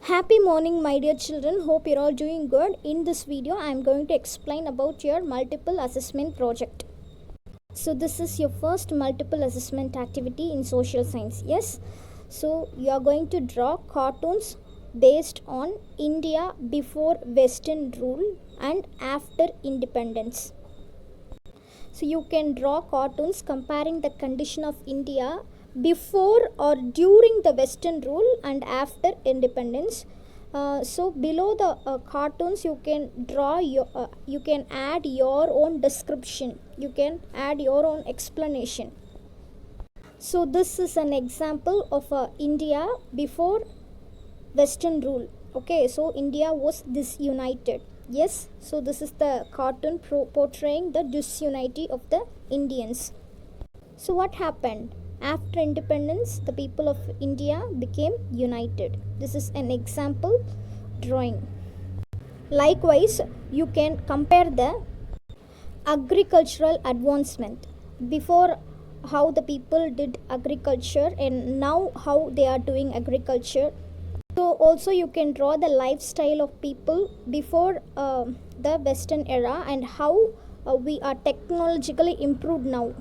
Happy morning, my dear children. Hope you're all doing good. In this video, I'm going to explain about your multiple assessment project. So, this is your first multiple assessment activity in social science. Yes. So, you are going to draw cartoons based on India before Western rule and after independence. So, you can draw cartoons comparing the condition of India before or during the Western rule and after independence. So below the cartoons you can draw you can add your own description, you can add your own explanation. So this is an example of India before Western rule. Okay, so India was disunited. Yes, so this is the cartoon portraying the disunity of the Indians. So what happened? After independence, the people of India became united. This is an example drawing. Likewise, you can compare the agricultural advancement before, how the people did agriculture, and now how they are doing agriculture. So also you can draw the lifestyle of people before the Western era and how we are technologically improved now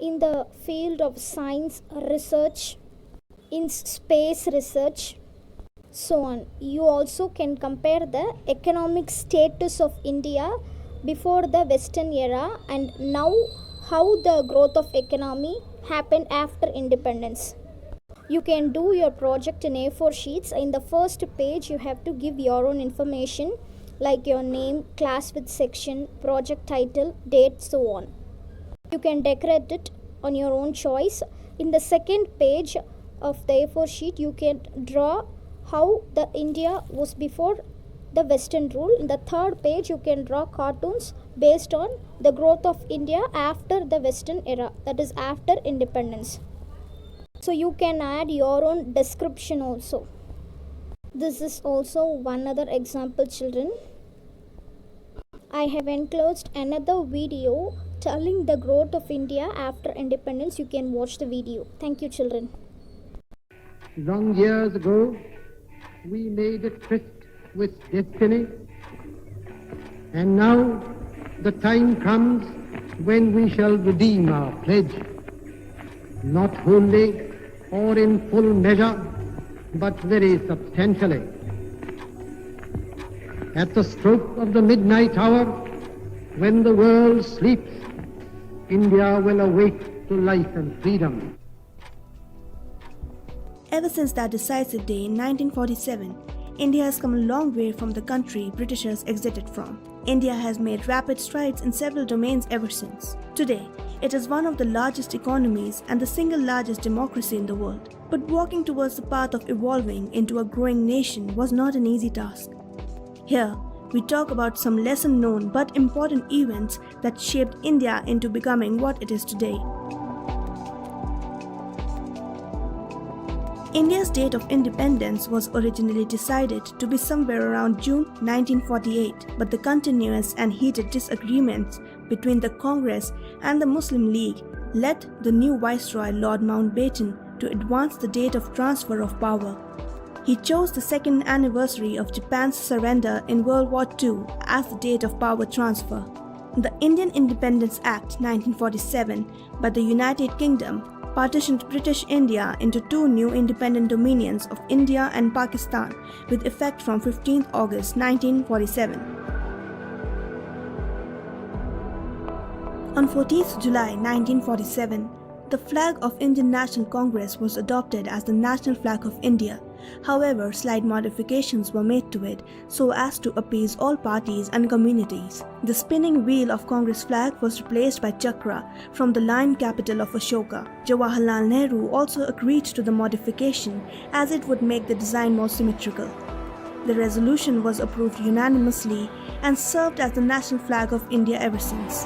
in the field of science research, in space research, so on. You also can compare the economic status of India before the Western era and now how the growth of economy happened after independence. You can do your project in A4 sheets. In the first page, you have to give your own information like your name, class with section, project title, date, so on. You can decorate it on your own choice. In the second page of the A4 sheet, you can draw how the India was before the Western rule. In the third page, you can draw cartoons based on the growth of India after the Western era, that is after independence. So you can add your own description also. This is also one other example, children. I have enclosed another video telling the growth of India after independence. You can watch the video. Thank you, children. Long years ago, we made a tryst with destiny, and now the time comes when we shall redeem our pledge, not wholly or in full measure, but very substantially. At the stroke of the midnight hour, when the world sleeps, India will awake to life and freedom. Ever since that decisive day in 1947, India has come a long way from the country Britishers exited from. India has made rapid strides in several domains ever since. Today, it is one of the largest economies and the single largest democracy in the world. But walking towards the path of evolving into a growing nation was not an easy task. Here, we talk about some lesser known but important events that shaped India into becoming what it is today. India's date of independence was originally decided to be somewhere around June 1948, but the continuous and heated disagreements between the Congress and the Muslim League led the new Viceroy Lord Mountbatten to advance the date of transfer of power. He chose the second anniversary of Japan's surrender in World War II as the date of power transfer. The Indian Independence Act 1947 by the United Kingdom partitioned British India into two new independent dominions of India and Pakistan with effect from 15th August 1947. On 14th July 1947, the flag of Indian National Congress was adopted as the national flag of India. However, slight modifications were made to it so as to appease all parties and communities. The spinning wheel of Congress flag was replaced by chakra from the lion capital of Ashoka. Jawaharlal Nehru also agreed to the modification as it would make the design more symmetrical. The resolution was approved unanimously and served as the national flag of India ever since.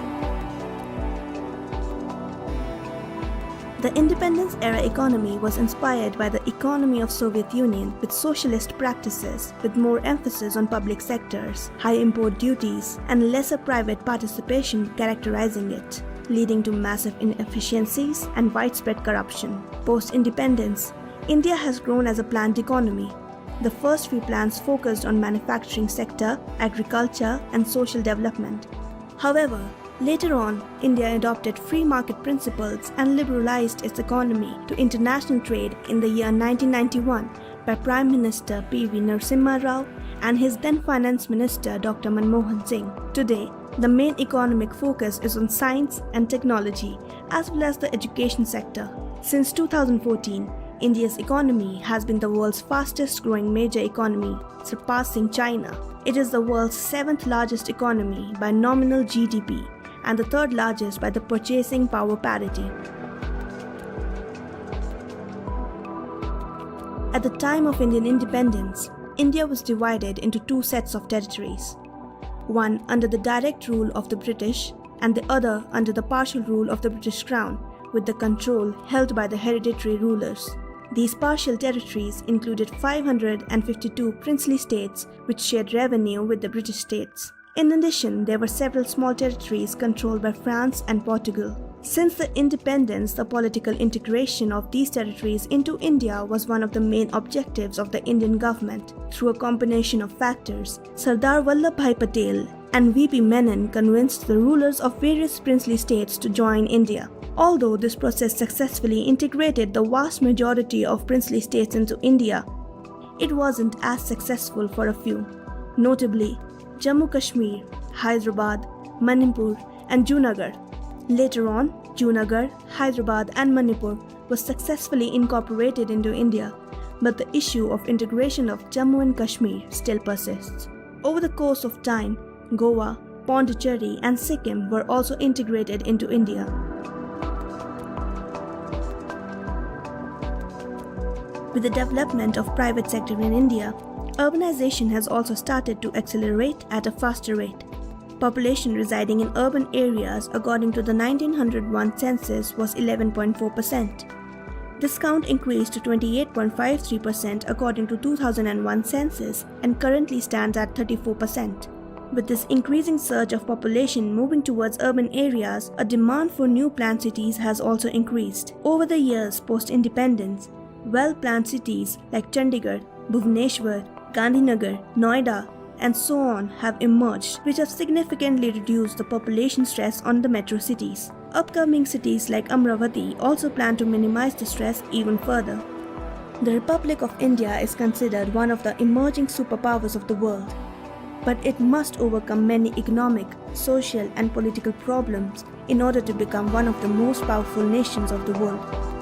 The independence-era economy was inspired by the economy of Soviet Union with socialist practices, with more emphasis on public sectors, high import duties, and lesser private participation characterizing it, leading to massive inefficiencies and widespread corruption. Post-independence, India has grown as a planned economy. The first few plans focused on manufacturing sector, agriculture, and social development. However, later on, India adopted free market principles and liberalized its economy to international trade in the year 1991 by Prime Minister P.V. Narasimha Rao and his then Finance Minister Dr. Manmohan Singh. Today, the main economic focus is on science and technology as well as the education sector. Since 2014, India's economy has been the world's fastest growing major economy, surpassing China. It is the world's 7th largest economy by nominal GDP and the 3rd largest by the purchasing power parity. At the time of Indian independence, India was divided into 2 sets of territories, one under the direct rule of the British and the other under the partial rule of the British Crown, with the control held by the hereditary rulers. These partial territories included 552 princely states which shared revenue with the British states. In addition, there were several small territories controlled by France and Portugal. Since the independence, the political integration of these territories into India was one of the main objectives of the Indian government. Through a combination of factors, Sardar Vallabhbhai Patel and V.P. Menon convinced the rulers of various princely states to join India. Although this process successfully integrated the vast majority of princely states into India, it wasn't as successful for a few, notably Jammu Kashmir, Hyderabad, Manipur, and Junagadh. Later on, Junagadh, Hyderabad, and Manipur was successfully incorporated into India, but the issue of integration of Jammu and Kashmir still persists. Over the course of time, Goa, Pondicherry, and Sikkim were also integrated into India. With the development of private sector in India, urbanization has also started to accelerate at a faster rate. Population residing in urban areas according to the 1901 census was 11.4%. This count increased to 28.53% according to 2001 census and currently stands at 34%. With this increasing surge of population moving towards urban areas, a demand for new planned cities has also increased. Over the years post-independence, well-planned cities like Chandigarh, Bhubaneswar, Gandhinagar, Noida, and so on have emerged, which have significantly reduced the population stress on the metro cities. Upcoming cities like Amravati also plan to minimize the stress even further. The Republic of India is considered one of the emerging superpowers of the world, but it must overcome many economic, social, and political problems in order to become one of the most powerful nations of the world.